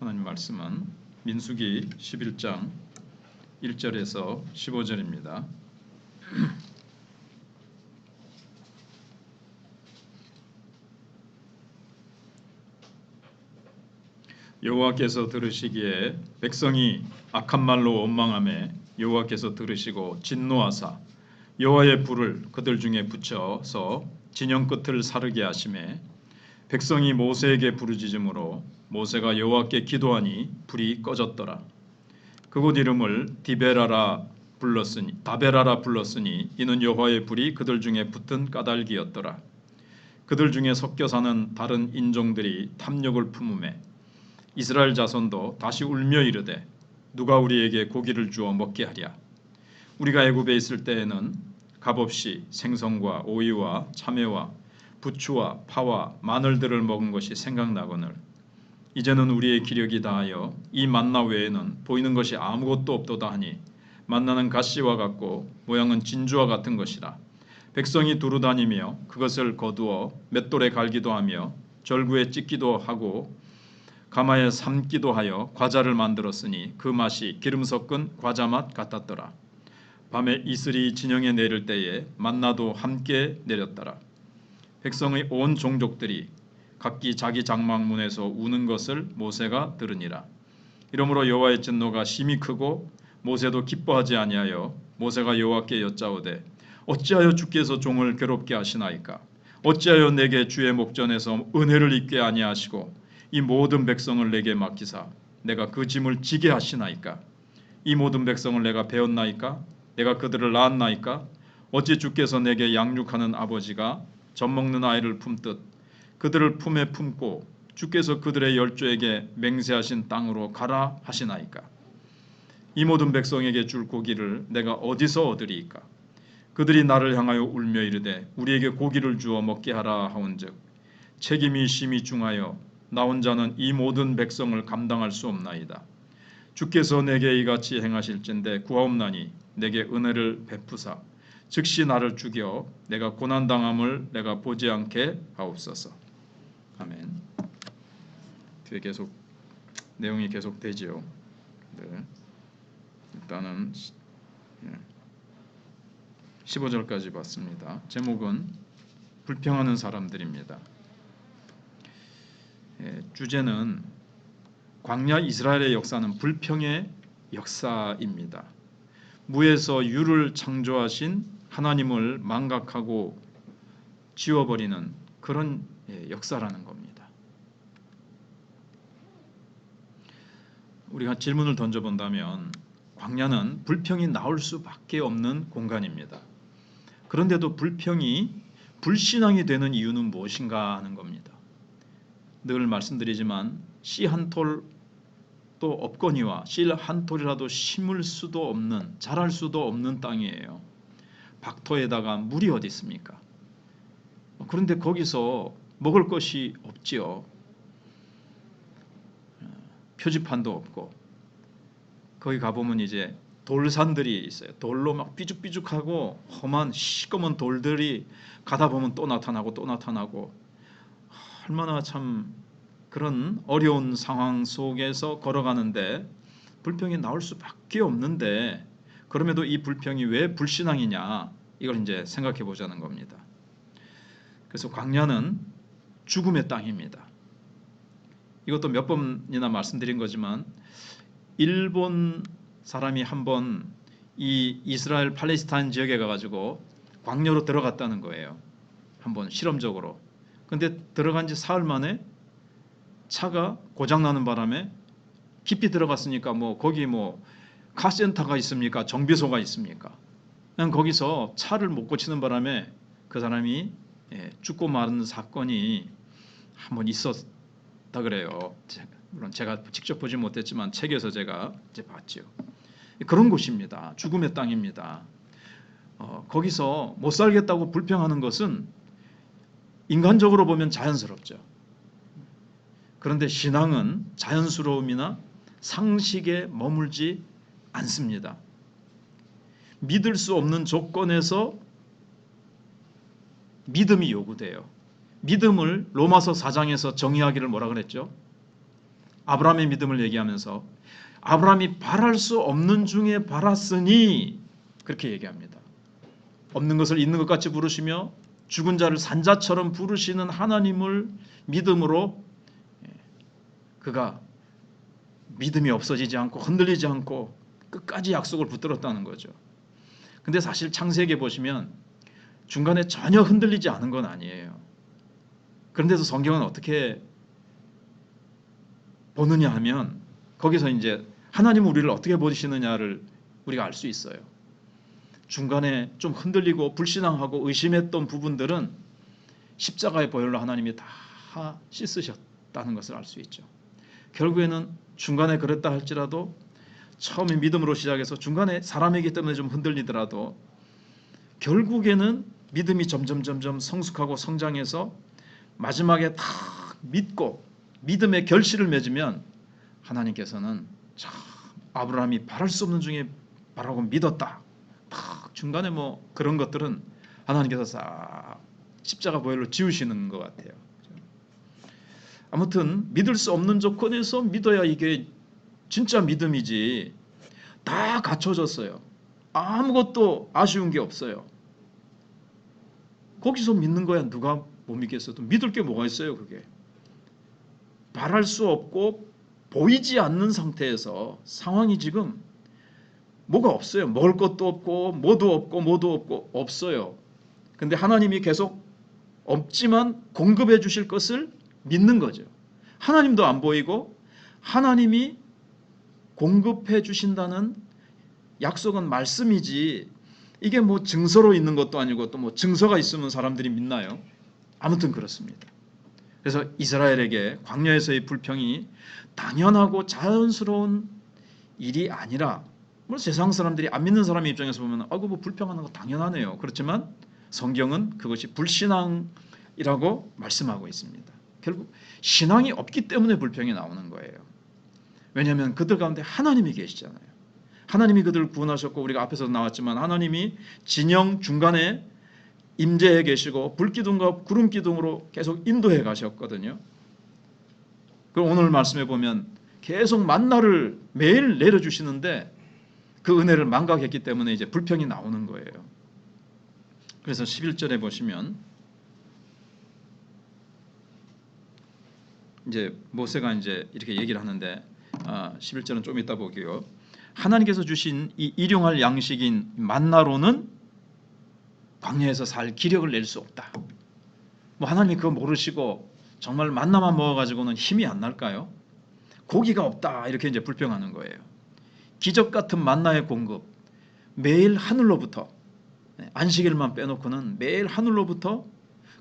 하나님 말씀은 민수기 11장 1절에서 15절입니다. 여호와께서 들으시기에 백성이 악한 말로 원망하매 여호와께서 들으시고 진노하사 여호와의 불을 그들 중에 붙여서 진영 끝을 사르게 하시매 백성이 모세에게 부르짖음으로 모세가 여호와께 기도하니 불이 꺼졌더라. 그곳 이름을 다베라라 불렀으니 이는 여호와의 불이 그들 중에 붙은 까닭이었더라. 그들 중에 섞여 사는 다른 인종들이 탐욕을 품으매 이스라엘 자손도 다시 울며 이르되 누가 우리에게 고기를 주어 먹게 하랴. 우리가 애굽에 있을 때에는 값없이 생선과 오이와 참외와 부추와 파와 마늘들을 먹은 것이 생각나거늘 이제는 우리의 기력이 다하여 이 만나 외에는 보이는 것이 아무것도 없도다 하니 만나는 가시와 같고 모양은 진주와 같은 것이라. 백성이 두루 다니며 그것을 거두어 맷돌에 갈기도 하며 절구에 찢기도 하고 가마에 삶기도 하여 과자를 만들었으니 그 맛이 기름 섞은 과자 맛 같았더라. 밤에 이슬이 진영에 내릴 때에 만나도 함께 내렸더라. 백성의 온 종족들이 각기 자기 장막문에서 우는 것을 모세가 들으니라. 이러므로 여호와의 진노가 심히 크고 모세도 기뻐하지 아니하여 모세가 여호와께 여짜오되 어찌하여 주께서 종을 괴롭게 하시나이까? 어찌하여 내게 주의 목전에서 은혜를 입게 아니하시고 이 모든 백성을 내게 맡기사 내가 그 짐을 지게 하시나이까? 이 모든 백성을 내가 배웠나이까? 내가 그들을 낳았나이까? 어찌 주께서 내게 양육하는 아버지가 젖먹는 아이를 품듯 그들을 품에 품고 주께서 그들의 열조에게 맹세하신 땅으로 가라 하시나이까? 이 모든 백성에게 줄 고기를 내가 어디서 얻으리이까? 그들이 나를 향하여 울며 이르되 우리에게 고기를 주어 먹게 하라 하온즉 책임이 심히 중하여 나 혼자는 이 모든 백성을 감당할 수 없나이다. 주께서 내게 이같이 행하실진대 구하옵나니 내게 은혜를 베푸사 즉시 나를 죽여 내가 고난당함을 내가 보지 않게 하옵소서. 아멘. 뒤에 계속 내용이 계속되지요. 네. 일단은 15절까지 봤습니다. 제목은 불평하는 사람들입니다. 주제는 광야 이스라엘의 역사는 불평의 역사입니다. 무에서 유를 창조하신 하나님을 망각하고 지워버리는 그런 역사라는 겁니다. 우리가 질문을 던져본다면 광야는 불평이 나올 수밖에 없는 공간입니다. 그런데도 불평이 불신앙이 되는 이유는 무엇인가 하는 겁니다. 늘 말씀드리지만 씨 한 톨도 없거니와 씨 한 톨이라도 심을 수도 없는 자랄 수도 없는 땅이에요. 박토에다가 물이 어디 있습니까? 그런데 거기서 먹을 것이 없지요. 표지판도 없고 거기 가보면 이제 돌산들이 있어요. 돌로 막 삐죽삐죽하고 험한 시꺼먼 돌들이 가다 보면 또 나타나고 또 나타나고 얼마나 참 그런 어려운 상황 속에서 걸어가는데 불평이 나올 수밖에 없는데 그럼에도 이 불평이 왜 불신앙이냐 이걸 이제 생각해 보자는 겁니다. 그래서 광야는 죽음의 땅입니다. 이것도 몇 번이나 말씀드린 거지만 일본 사람이 한번 이 이스라엘 팔레스타인 지역에 가가지고 광야로 들어갔다는 거예요. 한번 실험적으로. 근데 들어간 지 사흘 만에 차가 고장나는 바람에 깊이 들어갔으니까 뭐 거기 뭐 카센터가 있습니까? 정비소가 있습니까? 그냥 거기서 차를 못 고치는 바람에 그 사람이 죽고 마는 사건이 한번 있었다 그래요. 물론 제가 직접 보지 못했지만 책에서 제가 이제 봤지요. 그런 곳입니다. 죽음의 땅입니다. 거기서 못 살겠다고 불평하는 것은 인간적으로 보면 자연스럽죠. 그런데 신앙은 자연스러움이나 상식에 머물지 않습니다. 믿을 수 없는 조건에서 믿음이 요구돼요. 믿음을 로마서 4장에서 정의하기를 뭐라 그랬죠? 아브라함의 믿음을 얘기하면서 아브라함이 바랄 수 없는 중에 바랐으니 그렇게 얘기합니다. 없는 것을 있는 것 같이 부르시며 죽은 자를 산자처럼 부르시는 하나님을 믿음으로 그가 믿음이 없어지지 않고 흔들리지 않고 끝까지 약속을 붙들었다는 거죠. 근데 사실 창세기에 보시면 중간에 전혀 흔들리지 않은 건 아니에요. 그런데도 성경은 어떻게 보느냐 하면 거기서 이제 하나님은 우리를 어떻게 보시느냐를 우리가 알 수 있어요. 중간에 좀 흔들리고 불신앙하고 의심했던 부분들은 십자가의 보혈로 하나님이 다 씻으셨다는 것을 알 수 있죠. 결국에는 중간에 그랬다 할지라도 처음에 믿음으로 시작해서 중간에 사람이기 때문에 좀 흔들리더라도 결국에는 믿음이 점점 성숙하고 성장해서 마지막에 다 믿고 믿음의 결실을 맺으면 하나님께서는 참 아브라함이 바랄 수 없는 중에 바라고 믿었다. 딱 중간에 뭐 그런 것들은 하나님께서 싹 십자가 보혈로 지우시는 것 같아요. 아무튼 믿을 수 없는 조건에서 믿어야 이게 진짜 믿음이지. 다 갖춰졌어요. 아무것도 아쉬운 게 없어요. 거기서 믿는 거야 누가 못 믿겠어도 믿을 게 뭐가 있어요 그게. 바랄 수 없고 보이지 않는 상태에서 상황이 지금 뭐가 없어요. 먹을 것도 없고 뭐도 없고 없어요. 근데 하나님이 계속 없지만 공급해 주실 것을 믿는 거죠. 하나님도 안 보이고 하나님이 공급해 주신다는 약속은 말씀이지 이게 뭐 증서로 있는 것도 아니고 또 뭐 증서가 있으면 사람들이 믿나요? 아무튼 그렇습니다. 그래서 이스라엘에게 광야에서의 불평이 당연하고 자연스러운 일이 아니라 뭐 세상 사람들이 안 믿는 사람의 입장에서 보면 아이고 뭐 불평하는 거 당연하네요. 그렇지만 성경은 그것이 불신앙이라고 말씀하고 있습니다. 결국 신앙이 없기 때문에 불평이 나오는 거예요. 왜냐하면 그들 가운데 하나님이 계시잖아요. 하나님이 그들을 구원하셨고 우리가 앞에서 나왔지만 하나님이 진영 중간에 임재해 계시고 불기둥과 구름기둥으로 계속 인도해 가셨거든요. 그럼 오늘 말씀해 보면 계속 만나를 매일 내려주시는데 그 은혜를 망각했기 때문에 이제 불평이 나오는 거예요. 그래서 11절에 보시면 이제 모세가 이제 이렇게 얘기를 하는데 11절은 좀 이따 보게요. 하나님께서 주신 이 일용할 양식인 만나로는 광야에서 살 기력을 낼 수 없다. 뭐 하나님이 그거 모르시고 정말 만나만 먹어가지고는 힘이 안 날까요? 고기가 없다 이렇게 이제 불평하는 거예요. 기적 같은 만나의 공급 매일 하늘로부터 안식일만 빼놓고는 매일 하늘로부터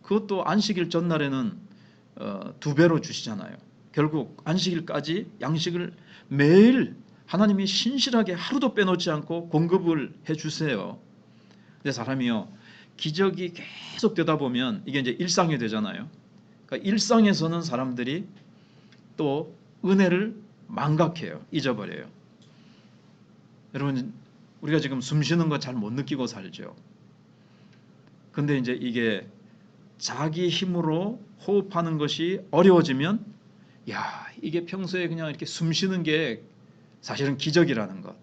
그것도 안식일 전날에는 2배로 주시잖아요. 결국 안식일까지 양식을 매일 하나님이 신실하게 하루도 빼놓지 않고 공급을 해주세요. 근데 사람이요 기적이 계속 되다 보면 이게 이제 일상이 되잖아요. 그러니까 일상에서는 사람들이 또 은혜를 망각해요. 잊어버려요. 여러분 우리가 지금 숨 쉬는 거 잘 못 느끼고 살죠. 근데 이제 이게 자기 힘으로 호흡하는 것이 어려워지면 야 이게 평소에 그냥 이렇게 숨 쉬는 게 사실은 기적이라는 것.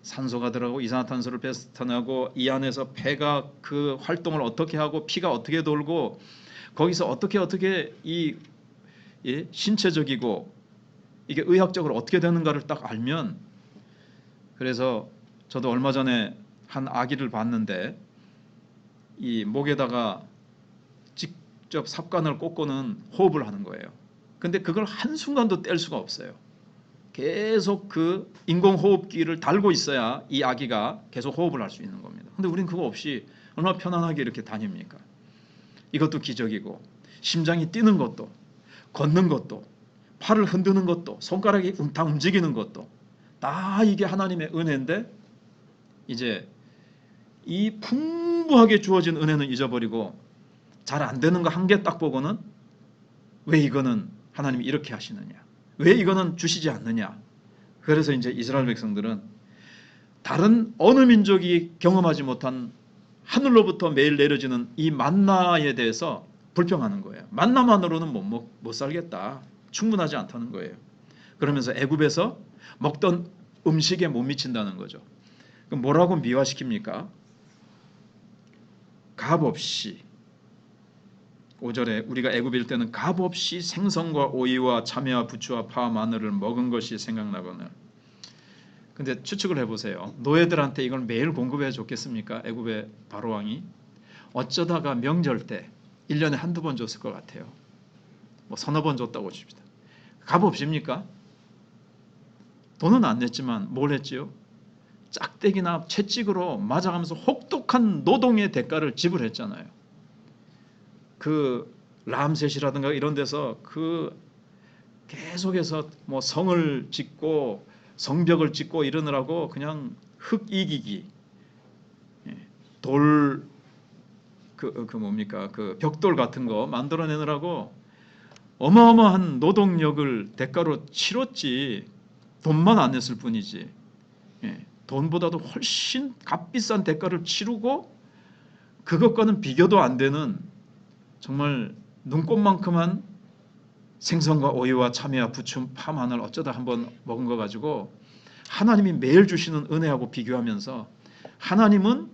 산소가 들어가고 이산화탄소를 뱉어내고 이 안에서 폐가 그 활동을 어떻게 하고 피가 어떻게 돌고 거기서 어떻게 이 신체적이고 이게 의학적으로 어떻게 되는가를 딱 알면 그래서 저도 얼마 전에 한 아기를 봤는데 이 목에다가 직접 삽관을 꽂고는 호흡을 하는 거예요. 근데 그걸 한순간도 뗄 수가 없어요. 계속 그 인공호흡기를 달고 있어야 이 아기가 계속 호흡을 할 수 있는 겁니다. 근데 우린 그거 없이 얼마나 편안하게 이렇게 다닙니까? 이것도 기적이고 심장이 뛰는 것도 걷는 것도 팔을 흔드는 것도 손가락이 다 움직이는 것도 다 이게 하나님의 은혜인데 이제 이 풍부하게 주어진 은혜는 잊어버리고 잘 안 되는 거 한 개 딱 보고는 왜 이거는 하나님이 이렇게 하시느냐 왜 이거는 주시지 않느냐. 그래서 이제 이스라엘 백성들은 다른 어느 민족이 경험하지 못한 하늘로부터 매일 내려지는 이 만나에 대해서 불평하는 거예요. 만나만으로는 못 살겠다. 충분하지 않다는 거예요. 그러면서 애굽에서 먹던 음식에 못 미친다는 거죠. 그럼 뭐라고 미화시킵니까? 값없이 5절에 우리가 애굽일 때는 값없이 생선과 오이와 참외와 부추와 파와 마늘을 먹은 것이 생각나거늘. 근데 추측을 해보세요. 노예들한테 이걸 매일 공급해 줬겠습니까? 애굽의 바로왕이. 어쩌다가 명절 때 1년에 한두 번 줬을 것 같아요. 뭐 서너 번 줬다고 칩시다. 값없입니까? 돈은 안 냈지만 뭘 했지요? 짝대기나 채찍으로 맞아가면서 혹독한 노동의 대가를 지불했잖아요. 그 람셋이라든가 이런 데서 그 계속해서 뭐 성을 짓고 성벽을 짓고 이러느라고 그냥 흙 이기기, 돌 뭡니까 그 벽돌 같은 거 만들어내느라고 어마어마한 노동력을 대가로 치렀지 돈만 안 냈을 뿐이지. 돈보다도 훨씬 값비싼 대가를 치르고 그것과는 비교도 안 되는 정말 눈꽃만큼한 생선과 오이와 참외와 부추, 파, 마늘 어쩌다 한번 먹은 거 가지고 하나님이 매일 주시는 은혜하고 비교하면서 하나님은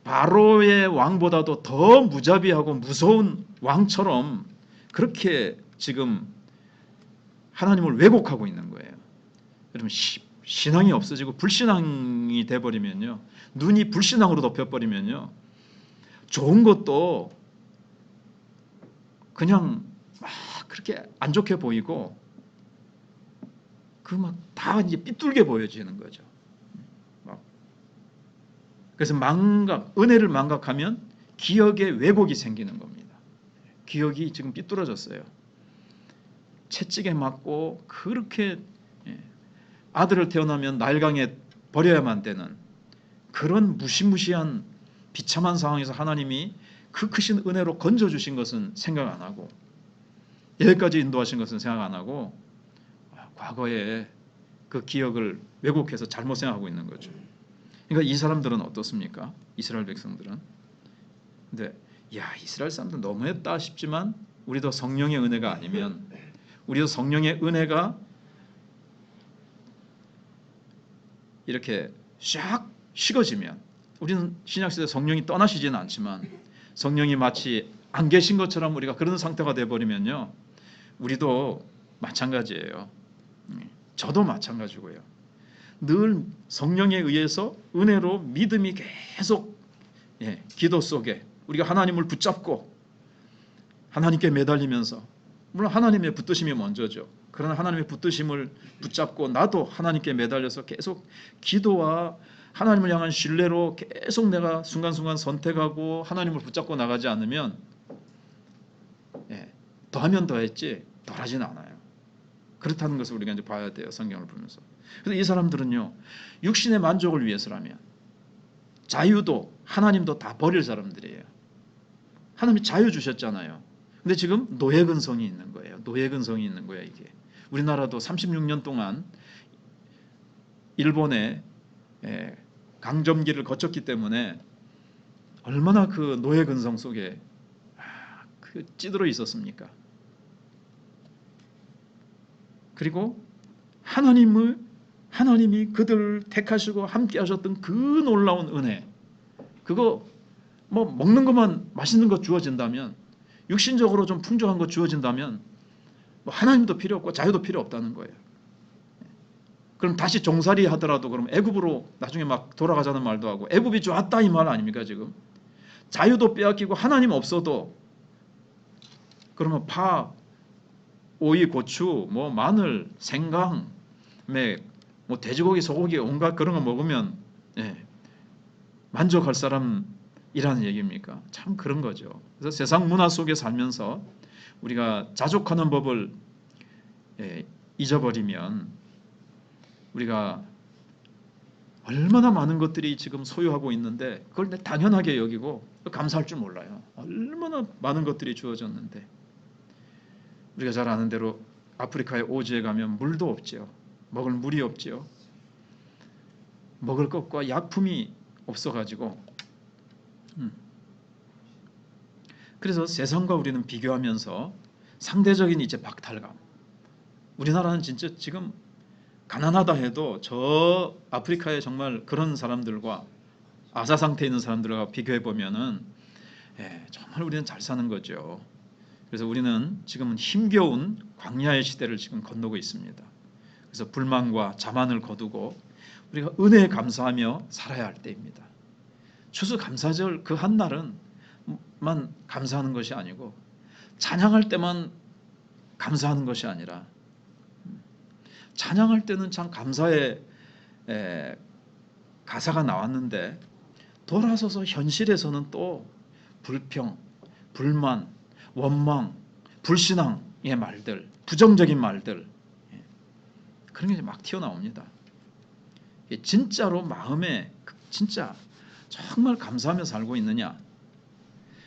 바로의 왕보다도 더 무자비하고 무서운 왕처럼 그렇게 지금 하나님을 왜곡하고 있는 거예요. 여러분 신앙이 없어지고 불신앙이 돼버리면요, 눈이 불신앙으로 덮여버리면요, 좋은 것도 그냥 막 그렇게 안 좋게 보이고 그 막 다 이제 삐뚤게 보여지는 거죠. 그래서 은혜를 망각하면 기억에 왜곡이 생기는 겁니다. 기억이 지금 삐뚤어졌어요. 채찍에 맞고 그렇게 아들을 태어나면 날강에 버려야만 되는 그런 무시무시한 비참한 상황에서 하나님이 그 크신 은혜로 건져주신 것은 생각 안 하고 여기까지 인도하신 것은 생각 안 하고 과거에 그 기억을 왜곡해서 잘못 생각하고 있는 거죠. 그러니까 이 사람들은 어떻습니까? 이스라엘 백성들은. 근데 야, 이스라엘 사람들 너무했다 싶지만 우리도 성령의 은혜가 아니면, 우리도 성령의 은혜가 이렇게 샥 식어지면, 우리는 신약시대 성령이 떠나시지는 않지만 성령이 마치 안 계신 것처럼 우리가 그런 상태가 돼버리면요, 우리도 마찬가지예요. 저도 마찬가지고요. 늘 성령에 의해서 은혜로 믿음이 계속 기도 속에 우리가 하나님을 붙잡고 하나님께 매달리면서, 물론 하나님의 붙드심이 먼저죠. 그러나 하나님의 붙드심을 붙잡고 나도 하나님께 매달려서 계속 기도와 하나님을 향한 신뢰로 계속 내가 순간순간 선택하고 하나님을 붙잡고 나가지 않으면 더하면 더했지 덜하지는 않아요. 그렇다는 것을 우리가 이제 봐야 돼요. 성경을 보면서. 그래서 이 사람들은요, 육신의 만족을 위해서라면 자유도 하나님도 다 버릴 사람들이에요. 하나님이 자유 주셨잖아요. 근데 지금 노예 근성이 있는 거예요. 노예 근성이 있는 거예요, 이게. 우리나라도 36년 동안 일본의 강점기를 거쳤기 때문에 얼마나 그 노예 근성 속에 그 찌들어 있었습니까? 그리고 하나님이 그들을 택하시고 함께 하셨던 그 놀라운 은혜, 그거 뭐 먹는 것만 맛있는 것 주어진다면, 육신적으로 좀 풍족한 것 주어진다면 뭐 하나님도 필요 없고 자유도 필요 없다는 거예요. 그럼 다시 종살이 하더라도 그럼 애굽으로 나중에 막 돌아가자는 말도 하고, 애굽이 좋았다 이 말 아닙니까? 지금 자유도 빼앗기고 하나님 없어도 그러면 파, 오이, 고추, 뭐 마늘, 생강, 뭐 돼지고기, 소고기 온갖 그런 거 먹으면 만족할 사람이라는 얘기입니까? 참 그런 거죠. 그래서 세상 문화 속에 살면서 우리가 자족하는 법을 잊어버리면 우리가 얼마나 많은 것들이 지금 소유하고 있는데 그걸 당연하게 여기고 감사할 줄 몰라요. 얼마나 많은 것들이 주어졌는데. 우리가 잘 아는 대로 아프리카의 오지에 가면 물도 없지요. 먹을 물이 없지요. 먹을 것과 약품이 없어가지고 그래서 세상과 우리는 비교하면서 상대적인 이제 박탈감, 우리나라는 진짜 지금 가난하다 해도 저 아프리카에 정말 그런 사람들과 아사 상태에 있는 사람들과 비교해 보면은 정말 우리는 잘 사는 거죠. 그래서 우리는 지금은 힘겨운 광야의 시대를 지금 건너고 있습니다. 그래서 불만과 자만을 거두고 우리가 은혜에 감사하며 살아야 할 때입니다. 추수감사절 그 한 날은 만 감사하는 것이 아니고 찬양할 때만 감사하는 것이 아니라 찬양할 때는 참 감사의 가사가 나왔는데 돌아서서 현실에서는 또 불평, 불만, 원망, 불신앙의 말들, 부정적인 말들 그런 게 막 튀어나옵니다. 진짜로 마음에 진짜 정말 감사하며 살고 있느냐.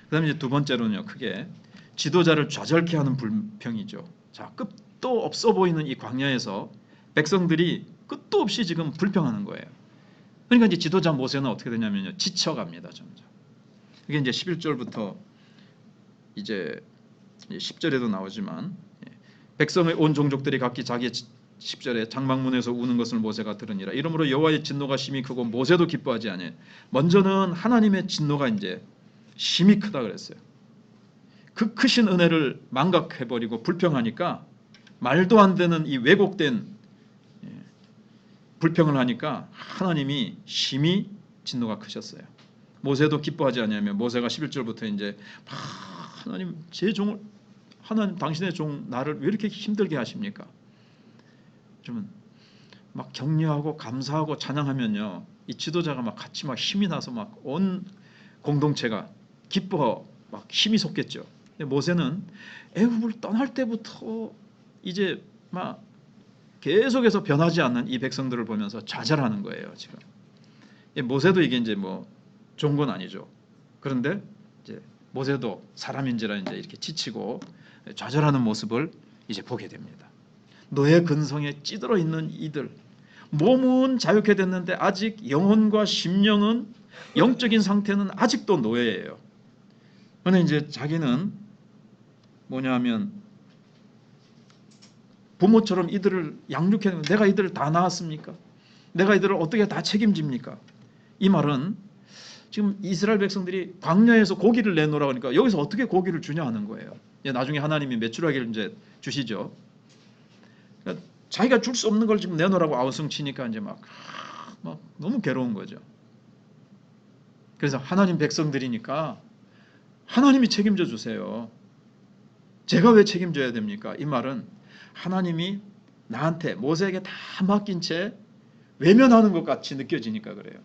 그다음에 이제 두 번째로는요, 크게 지도자를 좌절케 하는 불평이죠. 자, 끝도 없어 보이는 이 광야에서 백성들이 끝도 없이 지금 불평하는 거예요. 그러니까 이제 지도자 모세는 어떻게 되냐면요, 지쳐갑니다, 점점. 이게 이제 11절부터 이제 10절에도 나오지만 백성의 온 종족들이 각기 자기의 10절에 장막문에서 우는 것을 모세가 들으니라. 이러므로 여호와의 진노가 심히 크고 모세도 기뻐하지 아니하니. 먼저는 하나님의 진노가 이제 심히 크다 그랬어요. 그 크신 은혜를 망각해버리고 불평하니까 말도 안 되는 이 왜곡된 불평을 하니까 하나님이 심히 진노가 크셨어요. 모세도 기뻐하지 아니하며 모세가 11절부터 이제 하나님 제 종을 하나님 당신의 종 나를 왜 이렇게 힘들게 하십니까? 좀 막 격려하고 감사하고 찬양하면요, 이 지도자가 막 같이 막 힘이 나서 막 온 공동체가 기뻐 막 힘이 솟겠죠. 근데 모세는 애굽을 떠날 때부터 이제 막 계속해서 변하지 않는 이 백성들을 보면서 좌절하는 거예요. 지금 모세도 이게 이제 뭐 좋은 건 아니죠. 그런데 이제 모세도 사람인지라 이제 이렇게 지치고 좌절하는 모습을 이제 보게 됩니다. 노예 근성에 찌들어 있는 이들, 몸은 자유케 됐는데 아직 영혼과 심령은 영적인 상태는 아직도 노예예요. 그런데 이제 자기는 뭐냐면 부모처럼 이들을 양육해, 내가 이들을 다 낳았습니까? 내가 이들을 어떻게 다 책임집니까? 이 말은 지금 이스라엘 백성들이 광야에서 고기를 내놓으라고 하니까 여기서 어떻게 고기를 주냐 하는 거예요. 나중에 하나님이 메추라기를 이제 주시죠. 그러니까 자기가 줄 수 없는 걸 지금 내놓으라고 아우성 치니까 이제 막 너무 괴로운 거죠. 그래서 하나님 백성들이니까 하나님이 책임져 주세요. 제가 왜 책임져야 됩니까? 이 말은 하나님이 나한테 모세에게 다 맡긴 채 외면하는 것 같이 느껴지니까 그래요.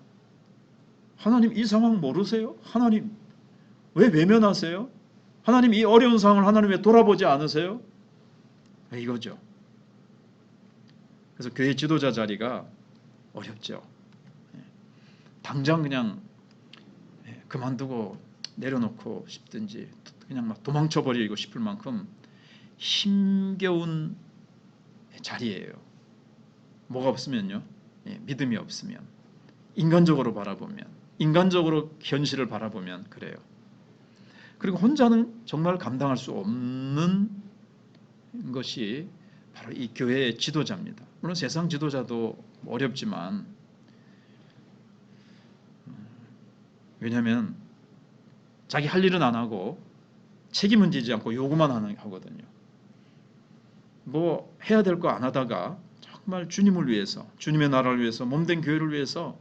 하나님 이 상황 모르세요? 하나님 왜 외면하세요? 하나님 이 어려운 상황을 하나님 왜 돌아보지 않으세요? 이거죠. 그래서 교회 지도자 자리가 어렵죠. 당장 그냥 그만두고 내려놓고 싶든지 그냥 막 도망쳐버리고 싶을 만큼 힘겨운 자리예요. 뭐가 없으면요, 믿음이 없으면, 인간적으로 바라보면, 인간적으로 현실을 바라보면 그래요. 그리고 혼자는 정말 감당할 수 없는 것이 바로 이 교회의 지도자입니다. 물론 세상 지도자도 어렵지만, 왜냐하면 자기 할 일은 안 하고 책임은 지지 않고 요구만 하거든요. 뭐 해야 될 거 안 하다가 정말 주님을 위해서, 주님의 나라를 위해서, 몸된 교회를 위해서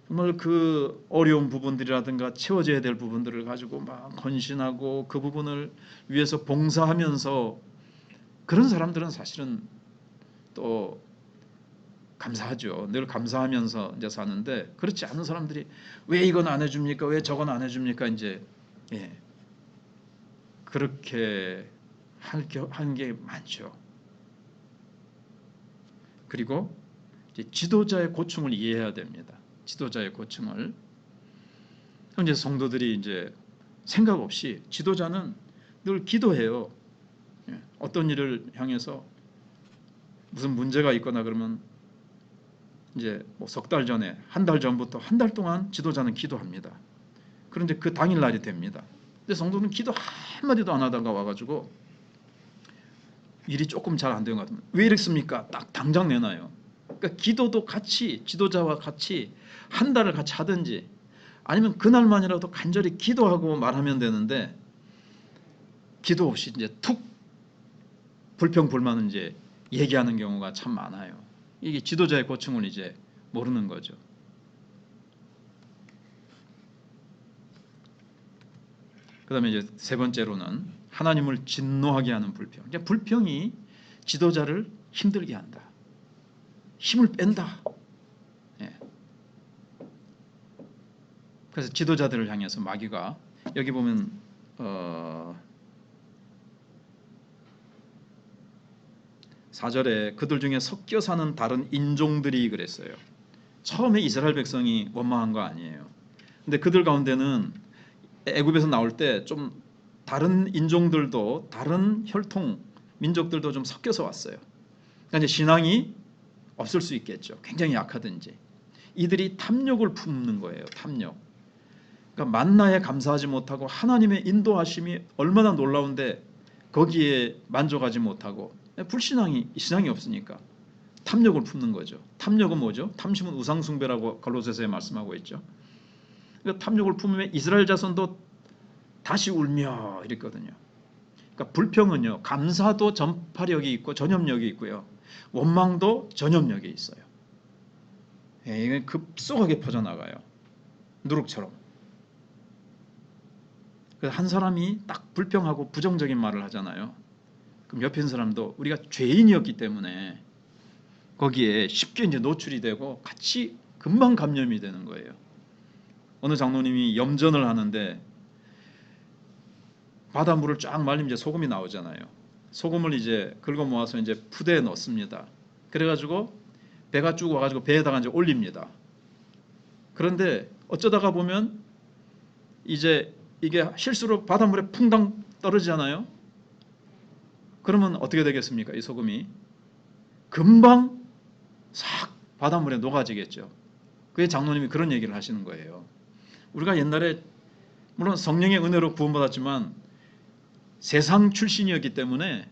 정말 그 어려운 부분들이라든가 채워져야 될 부분들을 가지고 막 헌신하고 그 부분을 위해서 봉사하면서, 그런 사람들은 사실은 또 감사하죠. 늘 감사하면서 이제 사는데, 그렇지 않은 사람들이 왜 이건 안 해줍니까? 왜 저건 안 해줍니까? 이제 그렇게 한 게 많죠. 그리고 이제 지도자의 고충을 이해해야 됩니다. 지도자의 고충을. 이제 성도들이 이제 생각 없이 지도자는 늘 기도해요. 어떤 일을 향해서 무슨 문제가 있거나 그러면 이제 뭐 석 달 전에, 한 달 전부터 한 달 동안 지도자는 기도합니다. 그런데 그 당일 날이 됩니다. 근데 성도는 기도 한마디도 안 하다가 와가지고 일이 조금 잘 안 되는 것 같으면 왜 이랬습니까? 딱 당장 내놔요. 그러니까 기도도 같이 지도자와 같이 한 달을 같이 하든지 아니면 그날만이라도 간절히 기도하고 말하면 되는데 기도 없이 이제 툭 불평 불만을 이제 얘기하는 경우가 참 많아요. 이게 지도자의 고충을 이제 모르는 거죠. 그다음에 이제 세 번째로는 하나님을 진노하게 하는 불평. 그러니까 불평이 지도자를 힘들게 한다. 힘을 뺀다. 예. 그래서 지도자들을 향해서 마귀가 여기 보면 4절에 그들 중에 섞여 사는 다른 인종들이 그랬어요. 처음에 이스라엘 백성이 원망한 거 아니에요. 근데 그들 가운데는 애굽에서 나올 때 좀 다른 인종들도 다른 혈통 민족들도 좀 섞여서 왔어요. 그러니까 이제 신앙이 없을 수 있겠죠. 굉장히 약하든지. 이들이 탐욕을 품는 거예요. 탐욕. 그러니까 만나에 감사하지 못하고 하나님의 인도하심이 얼마나 놀라운데 거기에 만족하지 못하고 신앙이 없으니까 탐욕을 품는 거죠. 탐욕은 뭐죠? 탐심은 우상숭배라고 골로새서에 말씀하고 있죠. 그러니까 탐욕을 품으면 이스라엘 자손도 다시 울며 이랬거든요. 그러니까 불평은요, 감사도 전파력이 있고 전염력이 있고요, 원망도 전염력이 있어요. 이게 급속하게 퍼져나가요. 누룩처럼. 그래서 한 사람이 딱 불평하고 부정적인 말을 하잖아요. 그럼 옆에 있는 사람도 우리가 죄인이었기 때문에 거기에 쉽게 이제 노출이 되고 같이 금방 감염이 되는 거예요. 어느 장로님이 염전을 하는데 바닷물을 쫙 말리면 이제 소금이 나오잖아요. 소금을 이제 긁어 모아서 이제 푸대에 넣습니다. 그래가지고 배가 쭉 와가지고 배에다가 이제 올립니다. 그런데 어쩌다가 보면 이제 이게 실수로 바닷물에 퐁당 떨어지잖아요. 그러면 어떻게 되겠습니까? 이 소금이 금방 싹 바닷물에 녹아지겠죠. 그게 장로님이 그런 얘기를 하시는 거예요. 우리가 옛날에 물론 성령의 은혜로 구원받았지만 세상 출신이었기 때문에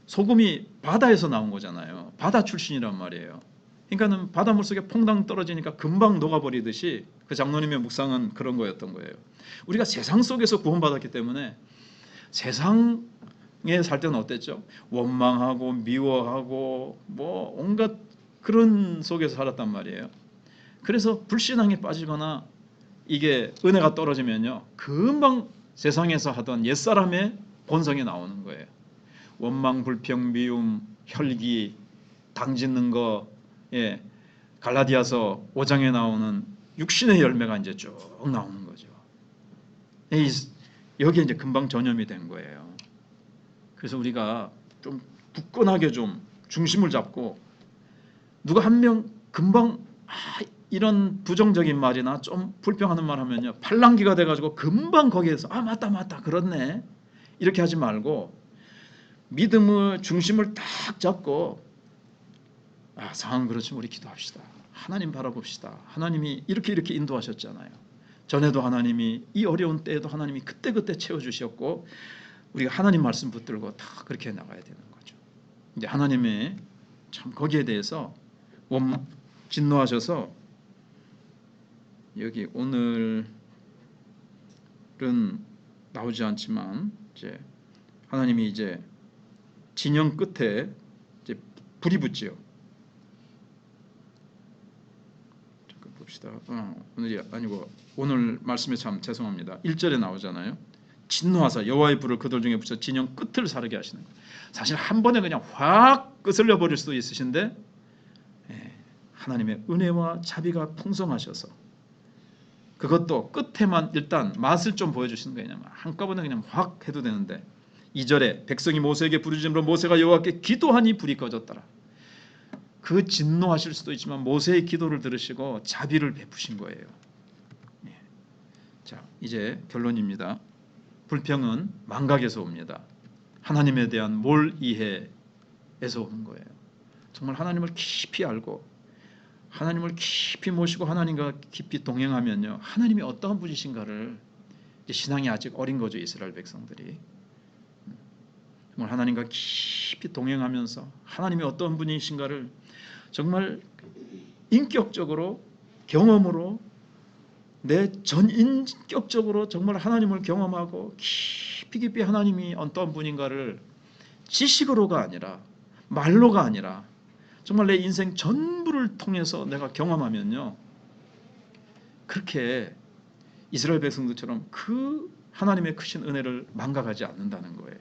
소금이 바다에서 나온 거잖아요. 바다 출신이란 말이에요. 그러니까는 바닷물 속에 퐁당 떨어지니까 금방 녹아버리듯이 그 장로님의 묵상은 그런 거였던 거예요. 우리가 세상 속에서 구원받았기 때문에 세상에 살 때는 어땠죠? 원망하고 미워하고 뭐 온갖 그런 속에서 살았단 말이에요. 그래서 불신앙에 빠지거나 이게 은혜가 떨어지면요, 금방 세상에서 하던 옛사람의 본성이 나오는 거예요. 원망, 불평, 미움, 혈기, 당짓는 거, 갈라디아서 5장에 나오는 육신의 열매가 이제 쭉 나오는 거죠. 여기에 이제 금방 전염이 된 거예요. 그래서 우리가 좀 굳건하게 좀 중심을 잡고 누가 한 명 금방 이런 부정적인 말이나 좀 불평하는 말 하면요, 팔랑귀가 돼가지고 금방 거기에서 맞다 그렇네 이렇게 하지 말고 믿음의 중심을 딱 잡고 상황 그렇지만 우리 기도합시다. 하나님 바라봅시다. 하나님이 이렇게 인도하셨잖아요. 전에도 하나님이 이 어려운 때에도 하나님이 그때그때 채워주셨고 우리가 하나님 말씀 붙들고 다 그렇게 나가야 되는 거죠. 이제 하나님의 참 거기에 대해서 진노하셔서 여기 오늘은 나오지 않지만 이제 하나님이 이제 진영 끝에 이제 불이 붙지요. 잠깐 봅시다. 오늘이 아니고 오늘 말씀에 참 죄송합니다. 1절에 나오잖아요. 진노하사 여호와의 불을 그들 중에 붙여 진영 끝을 사르게 하시는 거예요. 사실 한 번에 그냥 확 끄슬려 버릴 수도 있으신데 하나님의 은혜와 자비가 풍성하셔서 그것도 끝에만 일단 맛을 좀 보여주시는 거예요. 한꺼번에 그냥 확 해도 되는데 2절에 백성이 모세에게 부르짖음으로 모세가 여호와께 기도하니 불이 꺼졌더라. 그 진노하실 수도 있지만 모세의 기도를 들으시고 자비를 베푸신 거예요. 자, 이제 결론입니다. 불평은 망각에서 옵니다. 하나님에 대한 몰이해에서 오는 거예요. 정말 하나님을 깊이 알고 하나님을 깊이 모시고 하나님과 깊이 동행하면요, 하나님이 어떠한 분이신가를, 신앙이 아직 어린 거죠, 이스라엘 백성들이. 정말 하나님과 깊이 동행하면서 하나님이 어떤 분이신가를 정말 인격적으로 경험으로 내 전인격적으로 정말 하나님을 경험하고 깊이 하나님이 어떤 분인가를 지식으로가 아니라 말로가 아니라 정말 내 인생 전부를 통해서 내가 경험하면요, 그렇게 이스라엘 백성들처럼 그 하나님의 크신 은혜를 망각하지 않는다는 거예요.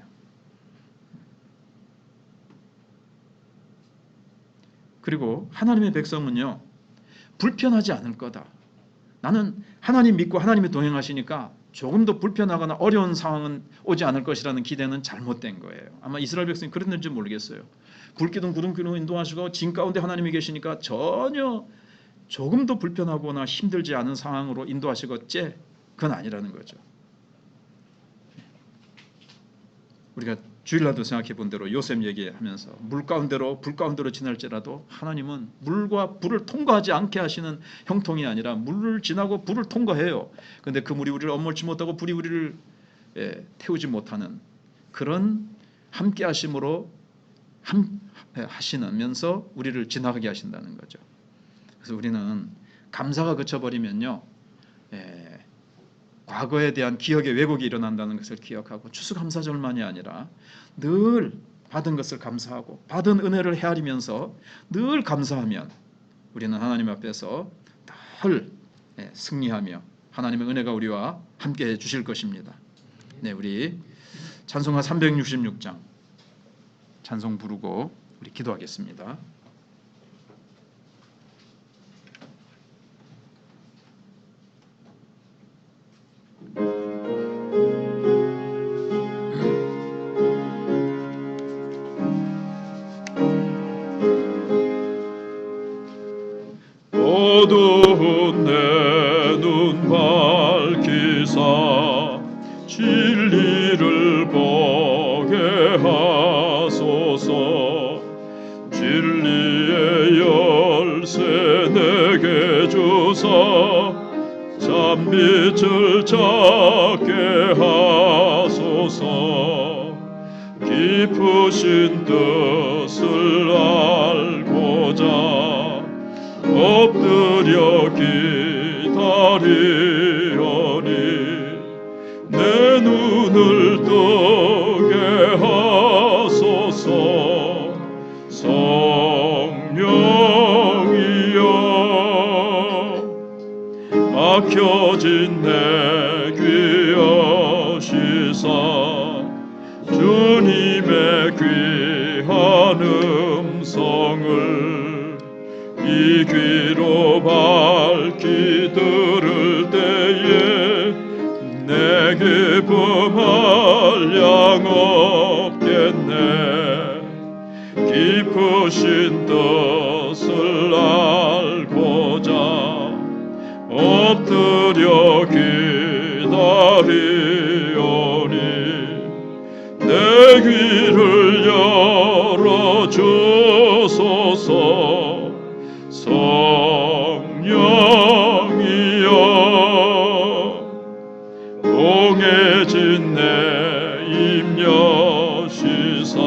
그리고 하나님의 백성은요, 불편하지 않을 거다. 나는 하나님 믿고 하나님이 동행하시니까 조금 더 불편하거나 어려운 상황은 오지 않을 것이라는 기대는 잘못된 거예요. 아마 이스라엘 백성이 그랬는지 모르겠어요. 불기둥 구름기둥 인도하시고 진 가운데 하나님이 계시니까 전혀 조금 더 불편하거나 힘들지 않은 상황으로 인도하시겠지? 그건 아니라는 거죠. 우리가 주일날도 생각해 본 대로 요셉 얘기하면서 물 가운데로 불 가운데로 지날지라도 하나님은 물과 불을 통과하지 않게 하시는 형통이 아니라 물을 지나고 불을 통과해요. 그런데 그 물이 우리를 엄몰지 못하고 불이 우리를 태우지 못하는 그런 함께 하심으로 하시면서 우리를 지나가게 하신다는 거죠. 그래서 우리는 감사가 그쳐버리면요, 과거에 대한 기억의 왜곡이 일어난다는 것을 기억하고 추수감사절만이 아니라 늘 받은 것을 감사하고 받은 은혜를 헤아리면서 늘 감사하면 우리는 하나님 앞에서 늘 승리하며 하나님의 은혜가 우리와 함께 해 주실 것입니다. 네, 우리 찬송가 366장 찬송 부르고 우리 기도하겠습니다. 어두운 내 눈 밝히사 진리를 보게 하소서. 진리의 열쇠 내게 주사 참빛을 찾게 하소서. 깊으신 뜻을 알고자 엎드려 기다리오니 내 눈을 뜨게 하소서. 성령이여 막혀진 내 귀 여시사 주님의 귀한 음성을 이 귀로 밝히 들을 때에 내 기쁨 한량 없겠네. 깊으신 뜻을 알고자 엎드려 기다리오니 내 귀를 열어주소서. 성령이여 공해진 내 입 여시사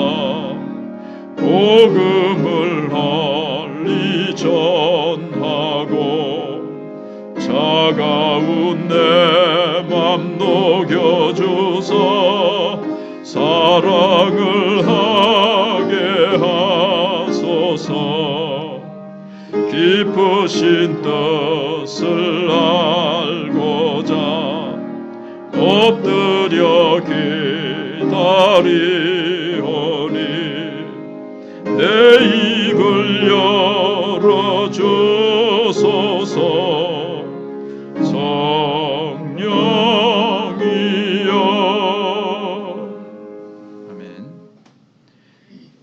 복음을 널리 전하고 차가운 내 맘 녹여주사 사랑을 하게 하소서. 깊으신 뜻을 알고자 엎드려 기다리오니 내 입을 열어주소서. 성령이여. 아멘.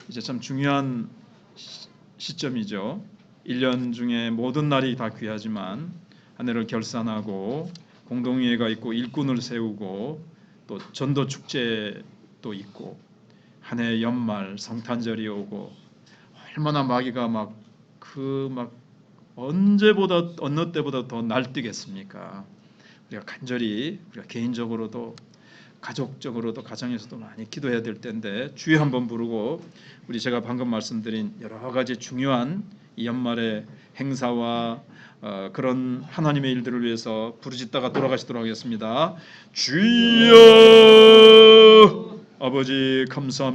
이제 참 중요한 시점이죠. 1년 중에 모든 날이 다 귀하지만 한 해를 결산하고 공동회의가 있고 일꾼을 세우고 또 전도 축제도 있고 한 해 연말 성탄절이 오고 얼마나 마귀가 막 언제보다 어느 때보다 더 날뛰겠습니까? 우리가 간절히 우리가 개인적으로도 가족적으로도 가정에서도 많이 기도해야 될 때인데 주여 한번 부르고 우리 제가 방금 말씀드린 여러 가지 중요한 이 연말의 행사와 그런 하나님의 일들을 위해서 부르짖다가 돌아가시도록 하겠습니다. 주여 아버지 감사합니다.